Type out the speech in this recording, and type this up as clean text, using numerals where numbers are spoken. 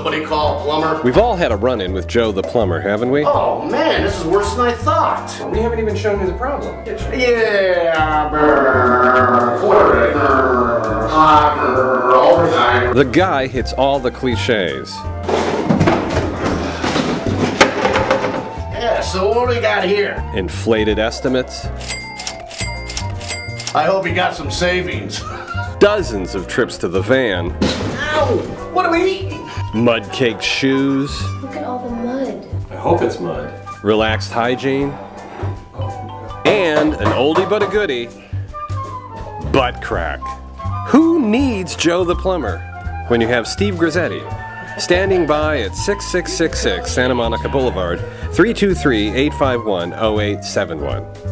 somebody call Plumber? We've all had a run-in with Joe the Plumber, haven't we? Oh man, this is worse than I thought. We haven't even shown you the problem. Yeah, all the time. The guy hits all the cliches. Yeah, so what do we got here? Inflated estimates. I hope he got some savings. Dozens of trips to the van. Ow! What are we eating? Mud-caked shoes. Look at all the mud. I hope it's mud. Relaxed hygiene. And an oldie but a goodie. Butt crack. Who needs Joe the Plumber when you have Steve Grizzetti standing by at 6666 Santa Monica Boulevard, 323-851-0871.